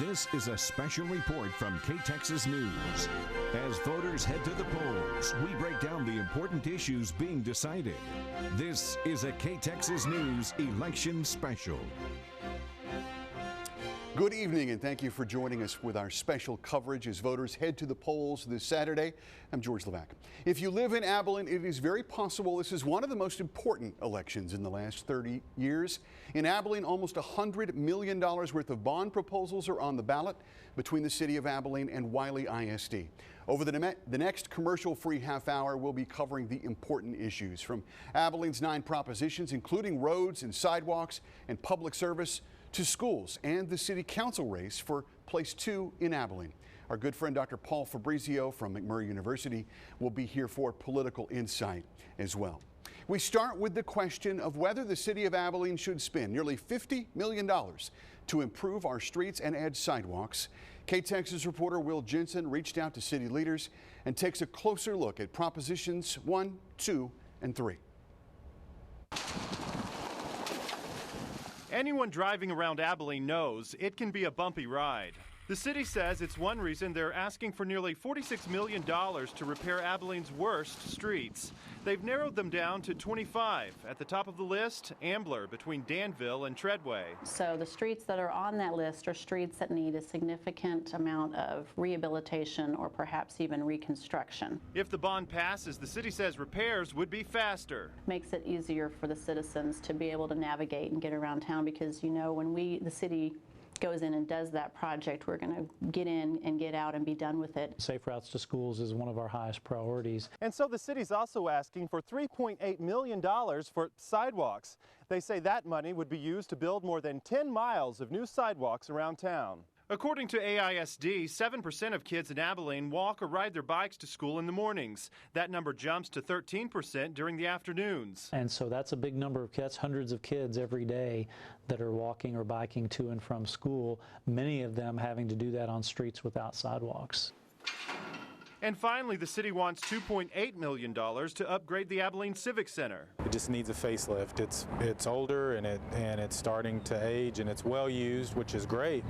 This is a special report from KTXS News. As voters head to the polls, we break down the important issues being decided. This is a KTXS News election special. Good evening, and thank you for joining us with our special coverage as voters head to the polls this Saturday. I'm George Levac. If you live in Abilene, it is very possible this is one of the most important elections in the last 30 years. In Abilene, almost $100 million worth of bond proposals are on the ballot between the city of Abilene and Wiley ISD. Over the next commercial-free half hour, we'll be covering the important issues from Abilene's 9 propositions, including roads and sidewalks and public service, to schools and the city council race for place 2 in Abilene. Our good friend Dr. Paul Fabrizio from McMurray University will be here for political insight as well. We start with the question of whether the city of Abilene should spend nearly $50 million to improve our streets and add sidewalks. KTXS reporter Will Jensen reached out to city leaders and takes a closer look at propositions 1, 2, and 3. Anyone driving around Abilene knows it can be a bumpy ride. The city says it's one reason they're asking for nearly $46 million to repair Abilene's worst streets. They've narrowed them down to 25. At the top of the list, Ambler between Danville and Treadway. So the streets that are on that list are streets that need a significant amount of rehabilitation or perhaps even reconstruction. If the bond passes, the city says repairs would be faster. Makes it easier for the citizens to be able to navigate and get around town because, you know, when the city goes in and does that project, we're going to get in and get out and be done with it. Safe routes to schools is one of our highest priorities. And so the city's also asking for $3.8 million for sidewalks. They say that money would be used to build more than 10 miles of new sidewalks around town. According to AISD, 7% of kids in Abilene walk or ride their bikes to school in the mornings. That number jumps to 13% during the afternoons. And so that's a big number of kids, hundreds of kids every day that are walking or biking to and from school, many of them having to do that on streets without sidewalks. And finally, the city wants $2.8 million to upgrade the Abilene Civic Center. It just needs a facelift. It's older and it's starting to age and it's well used, which is great,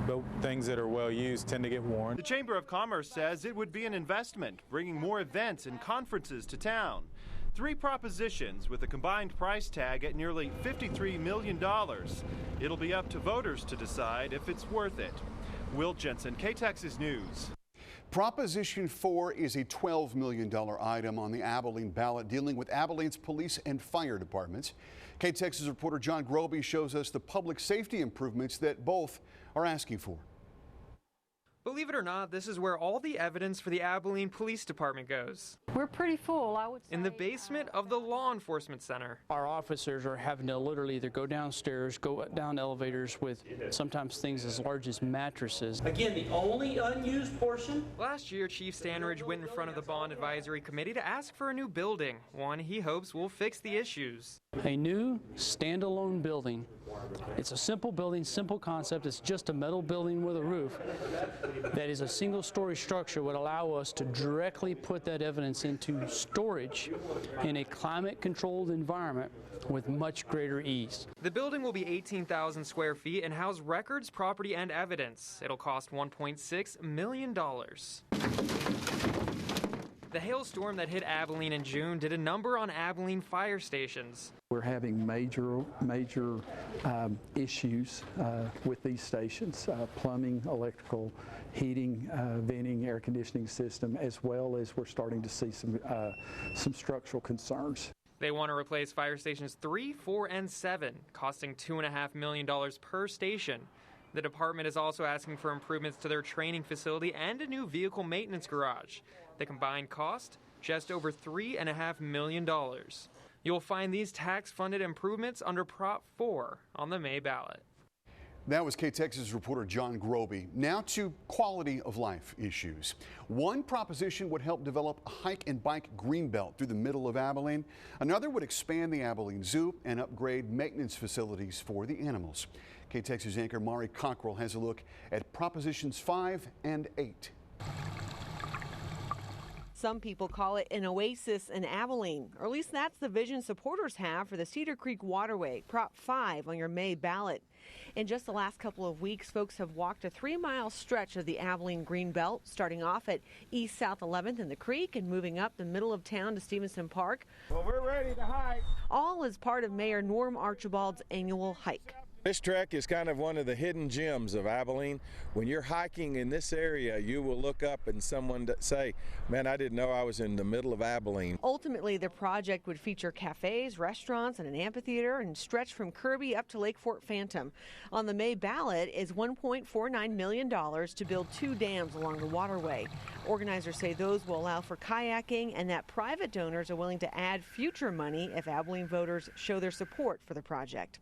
but things that are well used tend to get worn. The Chamber of Commerce says it would be an investment, bringing more events and conferences to town. 3 propositions with a combined price tag at nearly $53 million. It'll be up to voters to decide if it's worth it. Will Jensen, KTXS News. Proposition 4 is a $12 million item on the Abilene ballot dealing with Abilene's police and fire departments. KTXS reporter John Groby shows us the public safety improvements that both are asking for. Believe it or not, this is where all the evidence for the Abilene Police Department goes. We're pretty full, I would say. In the basement of the Law Enforcement Center. Our officers are having to literally either go downstairs, go down elevators with sometimes things as large as mattresses. Again, the only unused portion. Last year, Chief Standridge went in front of the Bond Advisory Committee to ask for a new building, one he hopes will fix the issues. A new standalone building. It's a simple building, simple concept. It's just a metal building with a roof that is a single-story structure would allow us to directly put that evidence into storage in a climate-controlled environment with much greater ease. The building will be 18,000 square feet and house records, property, and evidence. It'll cost $1.6 million. The hailstorm that hit Abilene in June did a number on Abilene fire stations. We're having major issues with these stations, plumbing, electrical, heating, venting, air conditioning system, as well as we're starting to see some structural concerns. They want to replace fire stations 3, 4, and 7, costing $2.5 million per station. The department is also asking for improvements to their training facility and a new vehicle maintenance garage. The combined cost, just over $3.5 million. You'll find these tax-funded improvements under Prop 4 on the May ballot. That was KTXS reporter John Groby. Now to quality of life issues. One proposition would help develop a hike and bike greenbelt through the middle of Abilene. Another would expand the Abilene Zoo and upgrade maintenance facilities for the animals. KTXS anchor Mari Cockrell has a look at propositions 5 and 8. Some people call it an oasis in Abilene, or at least that's the vision supporters have for the Cedar Creek Waterway, Prop 5 on your May ballot. In just the last couple of weeks, folks have walked a 3-mile stretch of the Abilene Greenbelt, starting off at East South 11th in the creek and moving up the middle of town to Stevenson Park. Well, we're ready to hike. All as part of Mayor Norm Archibald's annual hike. This trek is kind of one of the hidden gems of Abilene. When you're hiking in this area, you will look up and someone say, man, I didn't know I was in the middle of Abilene. Ultimately, the project would feature cafes, restaurants, and an amphitheater and stretch from Kirby up to Lake Fort Phantom. On the May ballot is $1.49 million to build 2 dams along the waterway. Organizers say those will allow for kayaking and that private donors are willing to add future money if Abilene voters show their support for the project.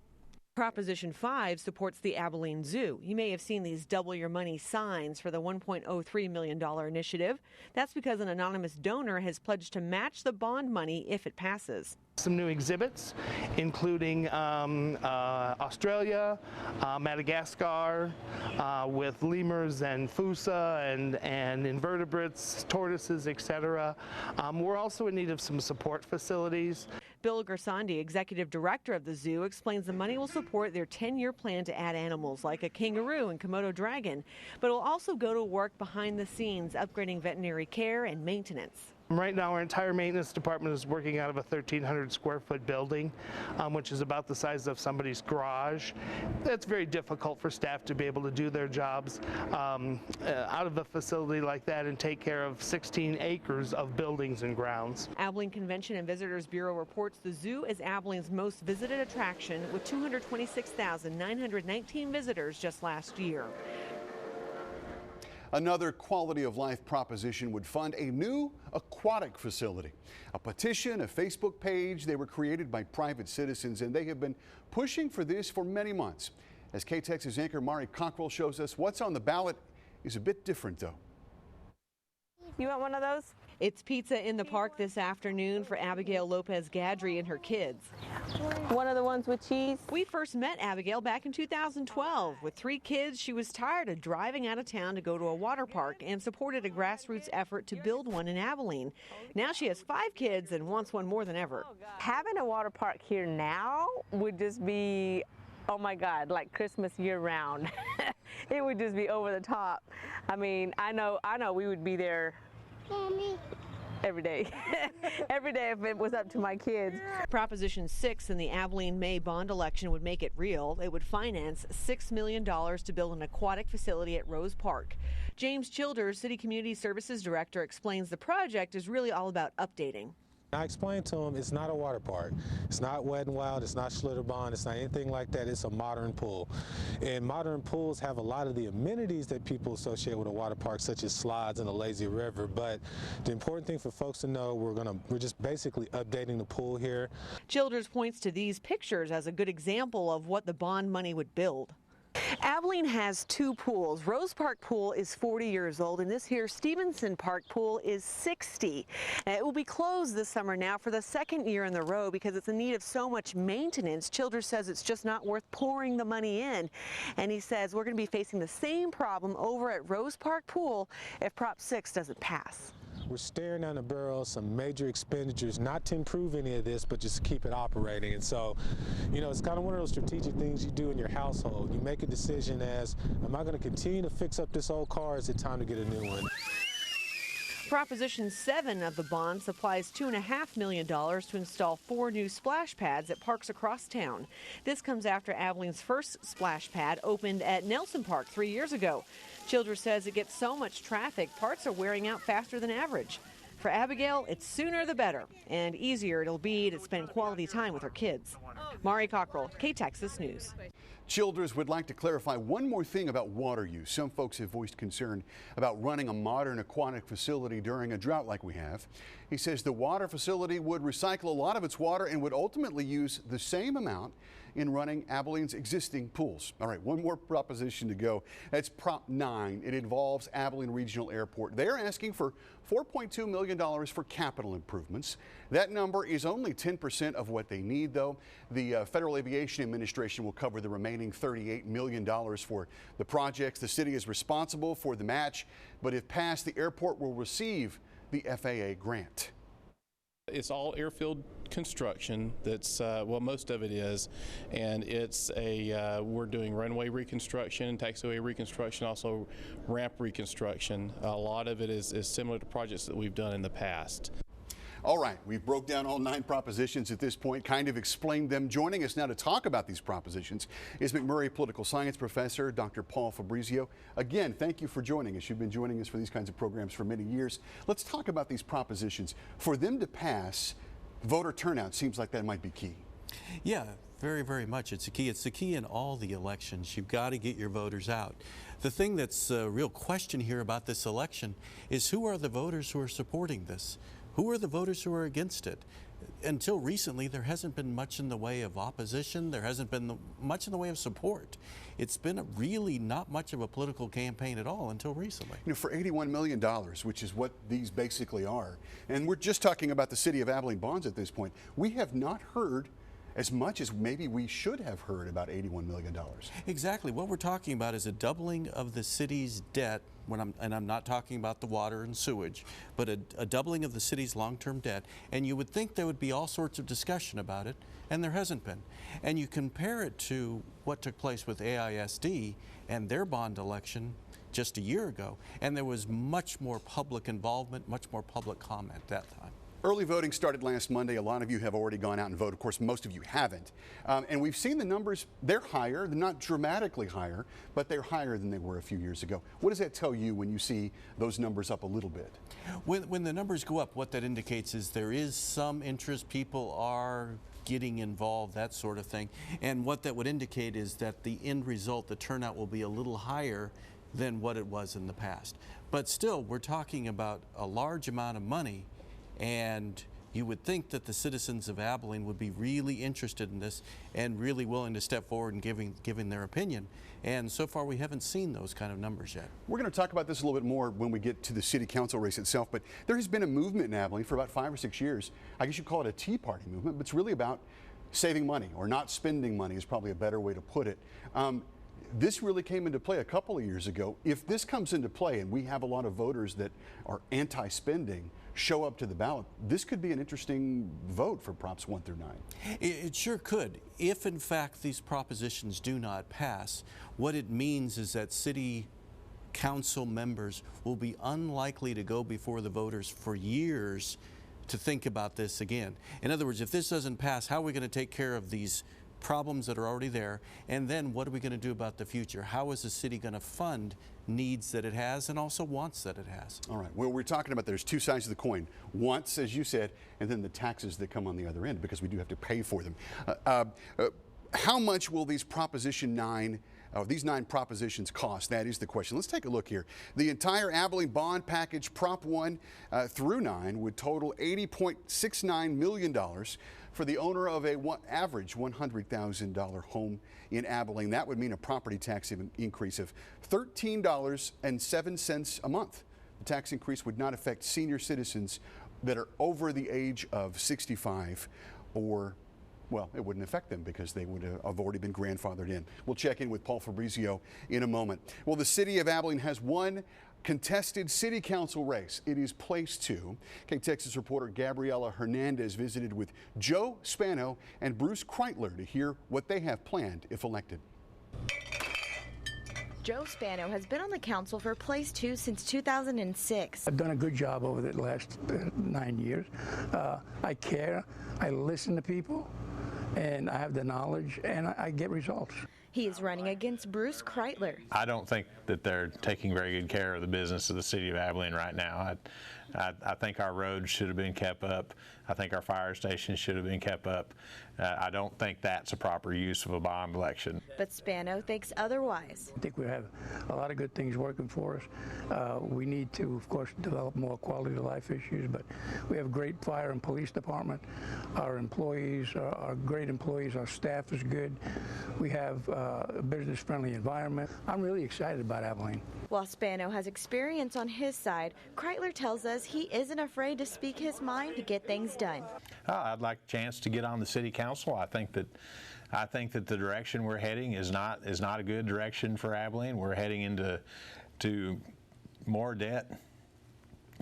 Proposition 5 supports the Abilene Zoo. You may have seen these double your money signs for the $1.03 million initiative. That's because an anonymous donor has pledged to match the bond money if it passes. Some new exhibits, including Australia, Madagascar, with lemurs and fossa and invertebrates, tortoises, etc. We're also in need of some support facilities. Bill Gersandi, executive director of the zoo, explains the money will support their 10-year plan to add animals like a kangaroo and Komodo dragon, but it will also go to work behind the scenes, upgrading veterinary care and maintenance. Right now, our entire maintenance department is working out of a 1,300 square foot building, which is about the size of somebody's garage. That's very difficult for staff to be able to do their jobs out of a facility like that and take care of 16 acres of buildings and grounds. Abilene Convention and Visitors Bureau reports the zoo is Abilene's most visited attraction, with 226,919 visitors just last year. Another quality of life proposition would fund a new aquatic facility. A petition, a Facebook page, they were created by private citizens, and they have been pushing for this for many months. As KTXS anchor Mari Cockrell shows us, what's on the ballot is a bit different, though. You want one of those? It's pizza in the park this afternoon for Abigail Lopez Gadry and her kids. One of the ones with cheese? We first met Abigail back in 2012. With 3 kids, she was tired of driving out of town to go to a water park and supported a grassroots effort to build one in Abilene. Now she has 5 kids and wants one more than ever. Having a water park here now would just be, oh my God, like Christmas year round. It would just be over the top. I mean, I know we would be there every day. Every day if it was up to my kids. Proposition 6 in the Abilene May bond election would make it real. It would finance $6 million to build an aquatic facility at Rose Park. James Childers, City Community Services Director, explains the project is really all about updating. I explained to them it's not a water park. It's not Wet and Wild, it's not Schlitterbahn, it's not anything like that. It's a modern pool. And modern pools have a lot of the amenities that people associate with a water park, such as slides and a lazy river. But the important thing for folks to know, we're just basically updating the pool here. Childers points to these pictures as a good example of what the bond money would build. Abilene has 2 pools. Rose Park Pool is 40 years old, and this here Stevenson Park Pool is 60. It will be closed this summer now for the 2nd year in the row because it's in need of so much maintenance. Childers says it's just not worth pouring the money in. And he says we're going to be facing the same problem over at Rose Park Pool if Prop 6 doesn't pass. We're staring down the barrel of some major expenditures, not to improve any of this, but just to keep it operating. And so, you know, it's kind of one of those strategic things you do in your household. You make a decision as, am I going to continue to fix up this old car, or is it time to get a new one? Proposition 7 of the bond supplies $2.5 million to install 4 new splash pads at parks across town. This comes after Abilene's first splash pad opened at Nelson Park 3 years ago. Childers says it gets so much traffic, parts are wearing out faster than average. For Abigail, it's sooner the better, and easier it'll be to spend quality time with her kids. Mari Cockrell, KTXS News. Childers would like to clarify one more thing about water use. Some folks have voiced concern about running a modern aquatic facility during a drought like we have. He says the water facility would recycle a lot of its water and would ultimately use the same amount in running Abilene's existing pools. All right, one more proposition to go. That's Prop 9. It involves Abilene Regional Airport. They're asking for $4.2 million for capital improvements. That number is only 10% of what they need, though. The Federal Aviation Administration will cover the remaining $38 million for the projects. The city is responsible for the match, but if passed, the airport will receive the FAA grant. It's all airfield construction. That's well, most of it is, and it's we're doing runway reconstruction, taxiway reconstruction, also ramp reconstruction. A lot of it is similar to projects that we've done in the past. All right, we've broke down all 9 propositions at this point, kind of explained them. Joining us now to talk about these propositions is McMurray political science professor Dr. Paul Fabrizio. Again, thank you for joining us. You've been joining us for these kinds of programs for many years. Let's talk about these propositions. For them to pass, voter turnout seems like that might be key. Yeah, very, very much. It's a key. It's the key in all the elections. You've got to get your voters out. The thing that's a real question here about this election is who are the voters who are supporting this? Who are the voters who are against it? Until recently, there hasn't been much in the way of opposition. There hasn't been much in the way of support. It's been really not much of a political campaign at all until recently. You know, for $81 million, which is what these basically are, and we're just talking about the city of Abilene bonds at this point, we have not heard as much as maybe we should have heard about $81 million. Exactly. What we're talking about is a doubling of the city's debt, and I'm not talking about the water and sewage, but a doubling of the city's long-term debt. And you would think there would be all sorts of discussion about it, and there hasn't been. And you compare it to what took place with AISD and their bond election just a year ago, and there was much more public involvement, much more public comment at that time. Early voting started last Monday. A lot of you have already gone out and voted. Of course, most of you haven't. And we've seen the numbers. They're higher. They're not dramatically higher, but they're higher than they were a few years ago. What does that tell you when you see those numbers up a little bit? When the numbers go up, what that indicates is there is some interest. People are getting involved, that sort of thing. And what that would indicate is that the end result, the turnout, will be a little higher than what it was in the past. But still, we're talking about a large amount of money. And you would think that the citizens of Abilene would be really interested in this and really willing to step forward and giving their opinion. And so far, we haven't seen those kind of numbers yet. We're going to talk about this a little bit more when we get to the city council race itself. But there has been a movement in Abilene for about 5 or 6 years. I guess you'd call it a Tea Party movement, but it's really about saving money, or not spending money is probably a better way to put it. This really came into play a couple of years ago. If this comes into play and we have a lot of voters that are anti-spending show up to the ballot, this could be an interesting vote for Props 1 through 9. It sure could. If in fact these propositions do not pass, what it means is that city council members will be unlikely to go before the voters for years to think about this again. In other words, if this doesn't pass, how are we going to take care of these problems that are already there? And then what are we going to do about the future? How is the city going to fund needs that it has and also wants that it has? All right. Well, we're talking about there's two sides of the coin. Wants, as you said, and then the taxes that come on the other end, because we do have to pay for them. How much will these these 9 propositions cost? That is the question. Let's take a look here. The entire Abilene bond package, Prop 1 through 9, would total $80.69 million for the owner of a average $100,000 home in Abilene. That would mean a property tax increase of $13.07 a month. The tax increase would not affect senior citizens that are over the age of 65 or, well, it wouldn't affect them because they would have already been grandfathered in. We'll check in with Paul Fabrizio in a moment. Well, the city of Abilene has one contested city council race. It is place 2. KTXS reporter Gabriela Hernandez visited with Joe Spano and Bruce Kreitler to hear what they have planned if elected. Joe Spano has been on the council for place 2 since 2006. I've done a good job over the last 9 years. I care, I listen to people, and I have the knowledge, and I get results. He is running against Bruce Kreitler. I don't think that they're taking very good care of the business of the city of Abilene right now. I think our roads should have been kept up. I think our fire stations should have been kept up. I don't think that's a proper use of a bond election. But Spano thinks otherwise. I think we have a lot of good things working for us. We need to, of course, develop more quality of life issues, but we have a great fire and police department. Our employees are great employees. Our staff is good. We have a business-friendly environment. I'm really excited about Abilene. While Spano has experience on his side, Kreitler tells us he isn't afraid to speak his mind to get things done. I'd like a chance to get on the city council. I think that the direction we're heading is not a good direction for Abilene. We're heading into more debt,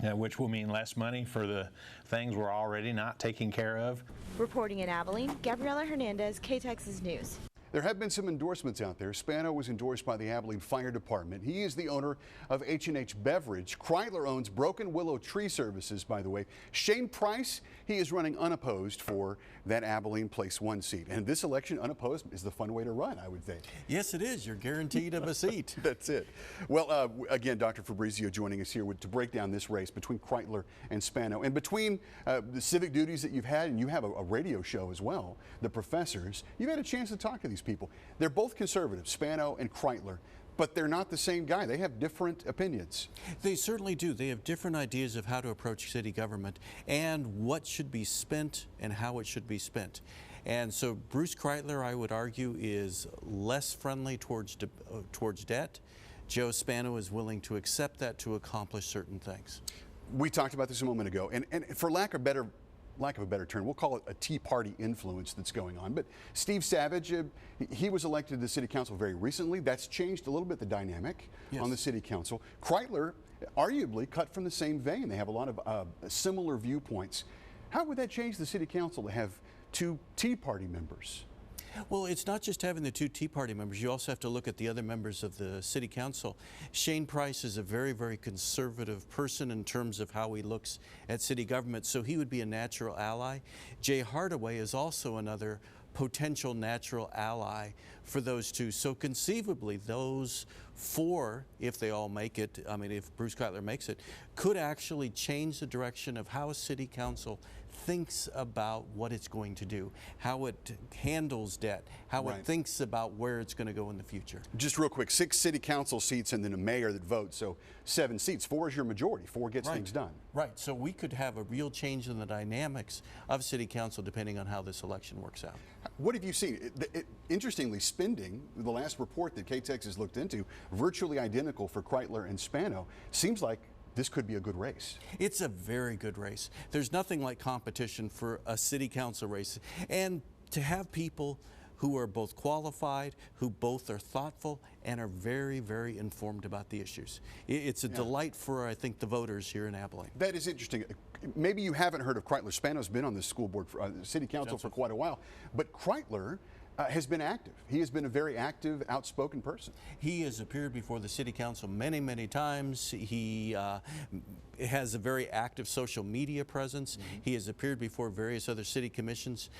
which will mean less money for the things we're already not taking care of. Reporting in Abilene, Gabriela Hernandez, KTXS News. There have been some endorsements out there. Spano was endorsed by the Abilene Fire Department. He is the owner of H&H Beverage. Kreitler owns Broken Willow Tree Services, by the way. Shane Price, he is running unopposed for that Abilene Place 1 seat. And this election, unopposed, is the fun way to run, I would think. Yes, it is. You're guaranteed of a seat. That's it. Well, again, Dr. Fabrizio joining us here to break down this race between Kreitler and Spano. And between the civic duties that you've had, and you have a radio show as well, The Professors, you've had a chance to talk to these people. They're both conservative, Spano and Kreitler, but they're not the same guy. They have different opinions. They certainly do. They have different ideas of how to approach city government and what should be spent and how it should be spent. And so Bruce Kreitler, I would argue, is less friendly towards debt. Joe Spano is willing to accept that to accomplish certain things. We talked about this a moment ago, and for lack of a better term, we'll call it a Tea Party influence that's going on. But Steve Savage, he was elected to the city council very recently. That's changed a little bit the dynamic on the city council. Kreitler, arguably cut from the same vein. They have a lot of similar viewpoints. How would that change the city council to have two Tea Party members? Well, it's not just having the two Tea Party members. You also have to look at the other members of the City Council. Shane Price is a very, very conservative person in terms of how he looks at city government, so he would be a natural ally. Jay Hardaway is also another potential natural ally for those two. So conceivably, those four, if they all make it, I mean, if Bruce Kreitler makes it, could actually change the direction of how a City Council thinks about what it's going to do, how it handles debt, how it thinks about where it's going to go in the future. Just real quick, 6 city council seats and then a mayor that votes, so 7 seats. 4 is your majority. 4 gets things done. Right, so we could have a real change in the dynamics of city council depending on how this election works out. What have you seen? Interestingly, spending, the last report that KTXS has looked into, virtually identical for Kreitler and Spano. Seems like this could be a good race. It's a very good race. There's nothing like competition for a city council race. And to have people who are both qualified, who both are thoughtful, and are very, very informed about the issues. It's a delight for, I think, the voters here in Abilene. That is interesting. Maybe you haven't heard of Kreitler. Spano's been on the school board, city council for quite a while. But Kreitler has been active. He has been a very active, outspoken person. He has appeared before the city council many, many times. He has a very active social media presence. He has appeared before various other city commissions.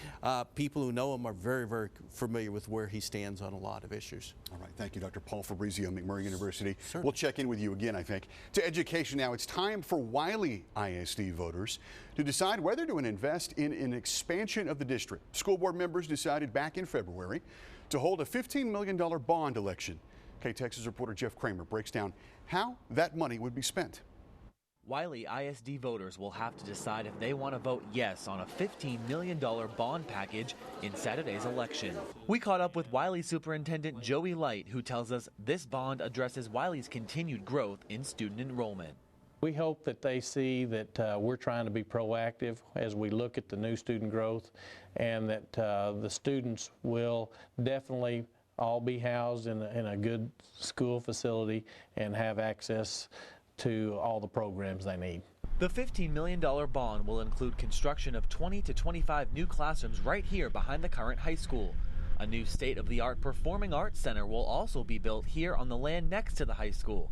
People who know him are very, very familiar with where he stands on a lot of issues. All right, thank you, Dr. Paul Fabrizio, McMurray University. We'll check in with you again, I think. To education now, it's time for Wiley ISD voters to decide whether to invest in an expansion of the district. School board members decided back in February to hold a $15 million bond election. KTXS reporter Jeff Kramer breaks down how that money would be spent. Wiley ISD voters will have to decide if they want to vote yes on a $15 million bond package in Saturday's election. We caught up with Wiley Superintendent Joey Light, who tells us this bond addresses Wiley's continued growth in student enrollment. We hope that they see that we're trying to be proactive as we look at the new student growth, and that the students will definitely all be housed in a good school facility and have access to all the programs they need. The $15 million bond will include construction of 20 to 25 new classrooms right here behind the current high school. A new state-of-the-art performing arts center will also be built here on the land next to the high school.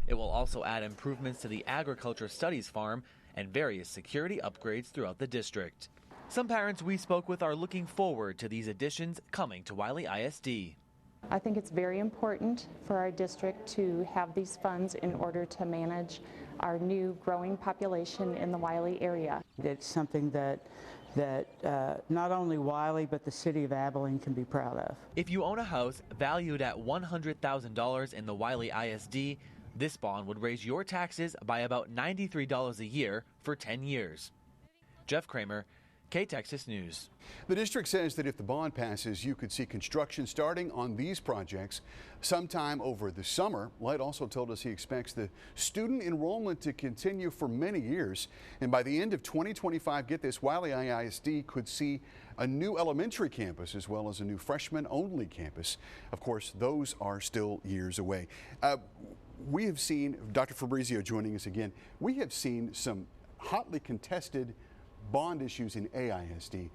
It will also add improvements to the agriculture studies farm and various security upgrades throughout the district. Some parents we spoke with are looking forward to these additions coming to Wiley ISD. I think it's very important for our district to have these funds in order to manage our new growing population in the Wiley area. It's something that not only Wiley but the city of Abilene can be proud of. If you own a house valued at $100,000 in the Wiley ISD, this bond would raise your taxes by about $93 a year for 10 years. Jeff Kramer, KTXS News. The district says that if the bond passes, you could see construction starting on these projects sometime over the summer. Light also told us he expects the student enrollment to continue for many years. And by the end of 2025, get this, Wiley ISD could see a new elementary campus as well as a new freshman-only campus. Of course, those are still years away. we have seen, Dr. Fabrizio joining us again, we have seen some hotly contested bond issues in AISD.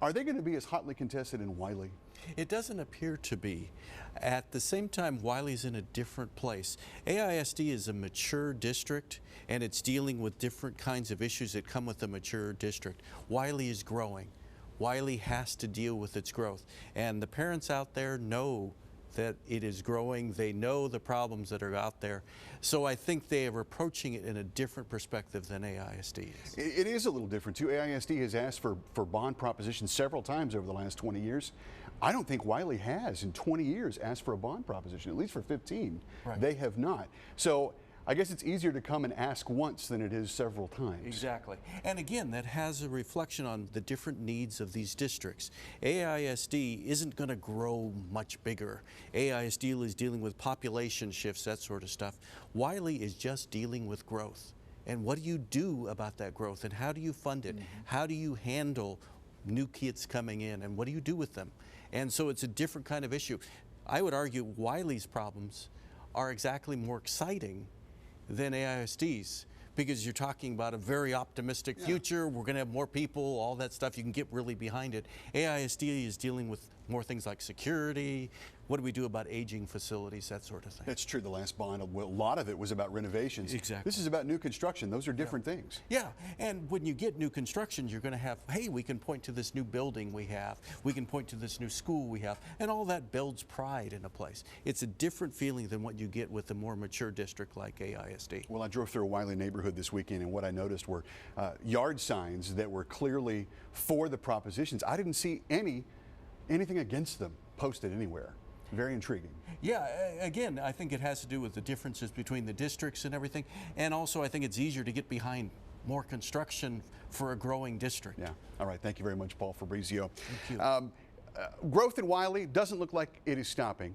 Are they going to be as hotly contested in Wiley? It doesn't appear to be. At the same time, Wiley's in a different place. AISD is a mature district, and it's dealing with different kinds of issues that come with a mature district. Wiley is growing. Wiley has to deal with its growth. And the parents out there know that it is growing. They know the problems that are out there. So I think they are approaching it in a different perspective than AISD is. It is a little different too. AISD has asked for bond propositions several times over the last 20 years. I don't think Wiley has in 20 years asked for a bond proposition, at least for 15. Right. They have not. So I guess it's easier to come and ask once than it is several times. Exactly. And again, that has a reflection on the different needs of these districts. AISD isn't going to grow much bigger. AISD is dealing with population shifts, that sort of stuff. Wiley is just dealing with growth. And what do you do about that growth, and how do you fund it? How do you handle new kids coming in, and what do you do with them? And so it's a different kind of issue. I would argue Wiley's problems are exactly more exciting than AISD's, because you're talking about a very optimistic future. We're going to have more people, all that stuff. You can get really behind it. AISD is dealing with more things like security. What do we do about aging facilities, that sort of thing? That's true. The last bond, a lot of it was about renovations. Exactly. This is about new construction. Those are different things. Yeah, and when you get new construction, you're going to have, hey, we can point to this new building we have. We can point to this new school we have. And all that builds pride in a place. It's a different feeling than what you get with a more mature district like AISD. Well, I drove through a Wiley neighborhood this weekend, and what I noticed were yard signs that were clearly for the propositions. I didn't see anything against them posted anywhere. Very intriguing. Yeah, again, I think it has to do with the differences between the districts and everything. And also, I think it's easier to get behind more construction for a growing district. Yeah. All right. Thank you very much, Paul Fabrizio. Thank you. Growth in Wiley doesn't look like it is stopping.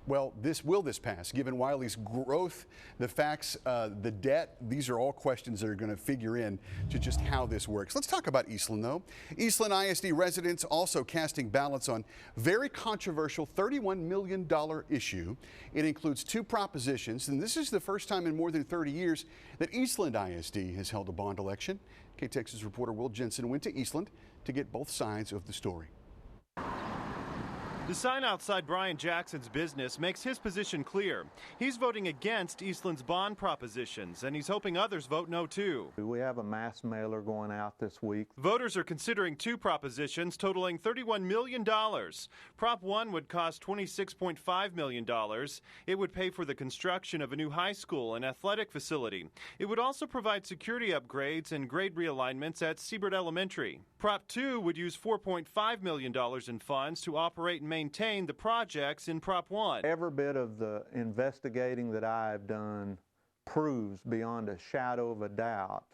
Well, will this pass? Given Wiley's growth, the facts, the debt, these are all questions that are going to figure in to just how this works. Let's talk about Eastland, though. Eastland ISD residents also casting ballots on very controversial $31 million issue. It includes two propositions, and this is the first time in more than 30 years that Eastland ISD has held a bond election. KTXS reporter Will Jensen went to Eastland to get both sides of the story. The sign outside Brian Jackson's business makes his position clear. He's voting against Eastland's bond propositions, and he's hoping others vote no, too. We have a mass mailer going out this week. Voters are considering two propositions totaling $31 million. Prop 1 would cost $26.5 million. It would pay for the construction of a new high school and athletic facility. It would also provide security upgrades and grade realignments at Siebert Elementary. Prop 2 would use $4.5 million in funds to operate and maintain the projects in Prop 1. Every bit of the investigating that I've done proves beyond a shadow of a doubt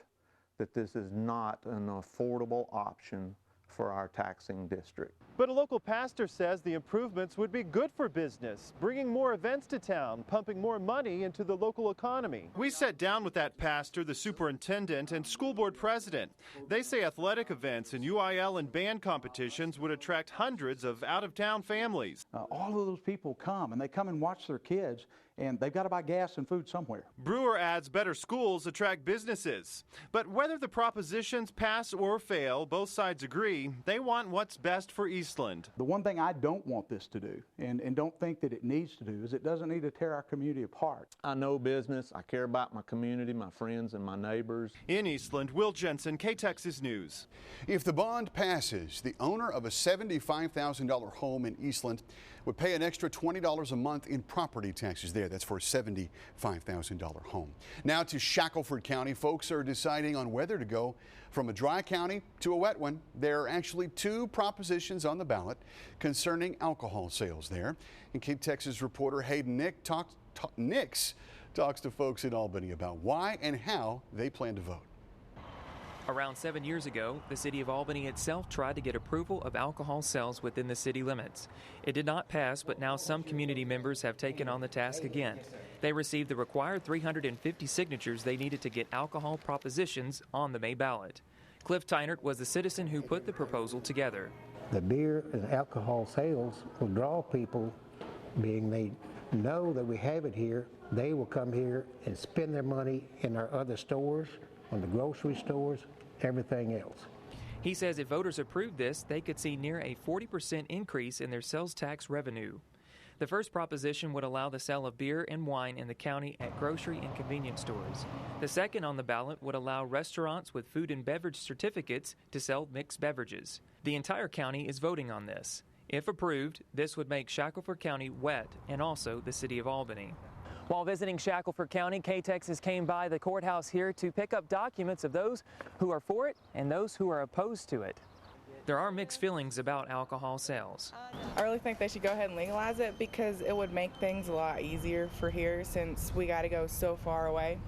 that this is not an affordable option for our taxing district. But a local pastor says the improvements would be good for business, bringing more events to town, pumping more money into the local economy. We sat down with that pastor, the superintendent, and school board president. They say athletic events and UIL and band competitions would attract hundreds of out-of-town families. All of those people come, and they come and watch their kids, and they've got to buy gas and food somewhere. Brewer adds better schools attract businesses. But whether the propositions pass or fail, both sides agree they want what's best for Eastland. The one thing I don't want this to do, and don't think that it needs to do, is it doesn't need to tear our community apart. I know business. I care about my community, my friends, and my neighbors. In Eastland, Will Jensen, KTXS News. If the bond passes, the owner of a $75,000 home in Eastland would pay an extra $20 a month in property taxes there. That's for a $75,000 home. Now to Shackelford County, folks are deciding on whether to go from a dry county to a wet one. There are actually two propositions on the ballot concerning alcohol sales there. And KTXS reporter Hayden Nix talks to folks in Albany about why and how they plan to vote. Around 7 years ago, the city of Albany itself tried to get approval of alcohol sales within the city limits. It did not pass, but now some community members have taken on the task again. They received the required 350 signatures they needed to get alcohol propositions on the May ballot. Cliff Tynert was the citizen who put the proposal together. The beer and alcohol sales will draw people, being they know that we have it here, they will come here and spend their money in our other stores, on the grocery stores, everything else. He says if voters approve this, they could see near a 40% increase in their sales tax revenue. The first proposition would allow the sale of beer and wine in the county at grocery and convenience stores. The second on the ballot would allow restaurants with food and beverage certificates to sell mixed beverages. The entire county is voting on this. If approved, this would make Shackelford County wet and also the city of Albany. While visiting Shackelford County, KTXS came by the courthouse here to pick up documents of those who are for it and those who are opposed to it. There are mixed feelings about alcohol sales. I really think they should go ahead and legalize it because it would make things a lot easier for here since we got to go so far away.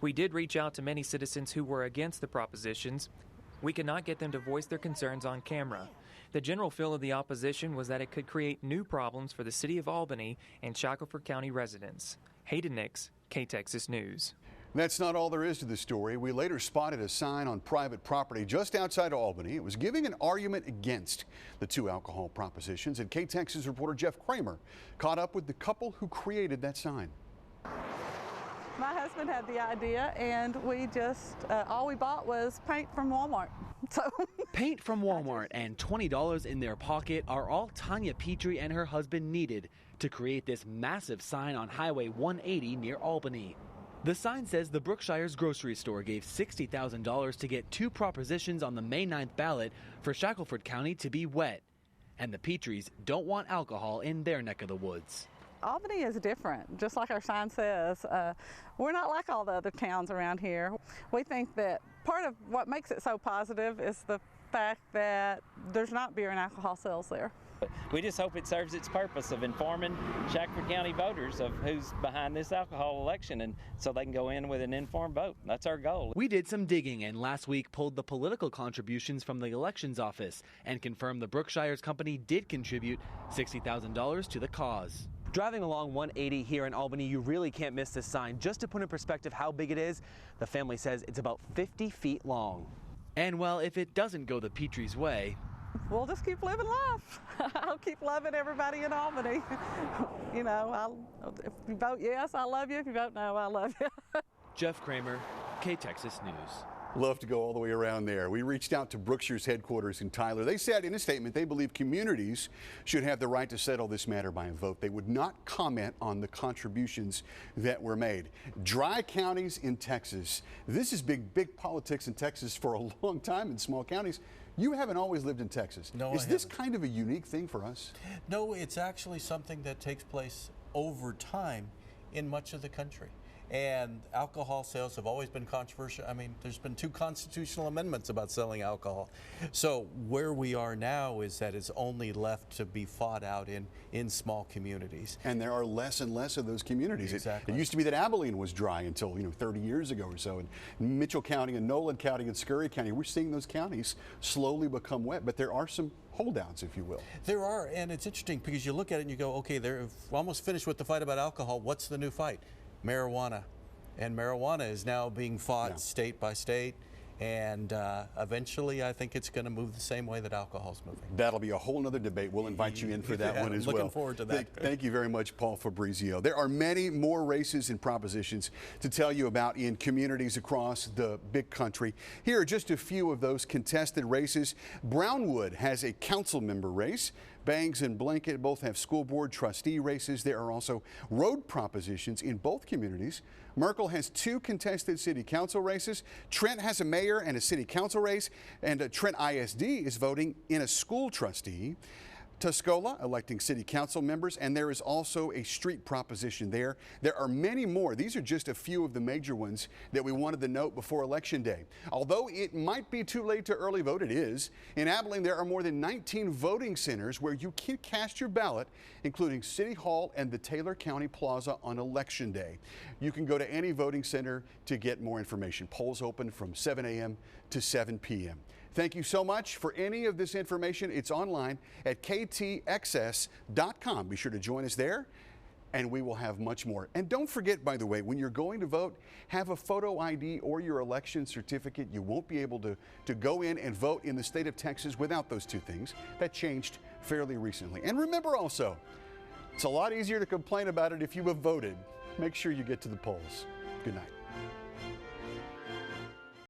We did reach out to many citizens who were against the propositions. We could not get them to voice their concerns on camera. The general feel of the opposition was that it could create new problems for the city of Albany and Shackelford County residents. Hayden Nix, KTXS News. That's not all there is to the story. We later spotted a sign on private property just outside Albany. It was giving an argument against the two alcohol propositions, and KTXS reporter Jeff Kramer caught up with the couple who created that sign. My husband had the idea, and we just, all we bought was paint from Walmart. So paint from Walmart and $20 in their pocket are all Tanya Petrie and her husband needed to create this massive sign on Highway 180 near Albany. The sign says the Brookshire's grocery store gave $60,000 to get two propositions on the May 9th ballot for Shackelford County to be wet. And the Petries don't want alcohol in their neck of the woods. Albany is different, just like our sign says. We're not like all the other towns around here. We think that part of what makes it so positive is the fact that there's not beer and alcohol sales there. We just hope it serves its purpose of informing Shackelford County voters of who's behind this alcohol election, and so they can go in with an informed vote. That's our goal. We did some digging and last week pulled the political contributions from the elections office and confirmed the Brookshire's company did contribute $60,000 to the cause. Driving along 180 here in Albany, you really can't miss this sign. Just to put in perspective how big it is, the family says it's about 50 feet long. And well, if it doesn't go the Petries' way, we'll just keep living life. I'll keep loving everybody in Albany. You know, if you vote yes, I love you. If you vote no, I love you. Jeff Kramer, KTXS News. Love to go all the way around there. We reached out to Brookshire's headquarters in Tyler. They said in a statement they believe communities should have the right to settle this matter by a vote. They would not comment on the contributions that were made. Dry counties in Texas. This is big politics in Texas for a long time in small counties. You haven't always lived in Texas. No, is this kind of a unique thing for us? No, it's actually something that takes place over time in much of the country. And alcohol sales have always been controversial. I mean, there's been 2 constitutional amendments about selling alcohol. So where we are now is that it's only left to be fought out in small communities. And there are less and less of those communities. Exactly. It used to be that Abilene was dry until 30 years ago or so. In Mitchell County and Nolan County and Scurry County, we're seeing those counties slowly become wet. But there are some holdouts, if you will. There are, and it's interesting because you look at it and you go, okay, they're almost finished with the fight about alcohol. What's the new fight? Marijuana. And marijuana is now being fought state by state, and eventually I think it's going to move the same way that alcohol's moving. That'll be a whole nother debate. We'll invite you in for that one as well. Looking forward to that. Thank you very much, Paul Fabrizio. There are many more races and propositions to tell you about in communities across the big country. Here are just a few of those contested races. Brownwood has a council member race. Bangs and Blanket both have school board trustee races. There are also road propositions in both communities. Merkel has 2 contested city council races. Trent has a mayor and a city council race, and Trent ISD is voting in a school trustee. Tuscola electing city council members, and there is also a street proposition there. There are many more. These are just a few of the major ones that we wanted to note before Election Day. Although it might be too late to early vote, it is. In Abilene, there are more than 19 voting centers where you can cast your ballot, including City Hall and the Taylor County Plaza on Election Day. You can go to any voting center to get more information. Polls open from 7 a.m. to 7 p.m. Thank you so much. For any of this information, it's online at KTXS.com. Be sure to join us there, and we will have much more. And don't forget, by the way, when you're going to vote, have a photo ID or your election certificate. You won't be able to go in and vote in the state of Texas without those 2 things. That changed fairly recently. And remember also, It's a lot easier to complain about it if you have voted. Make sure you get to the polls. Good night.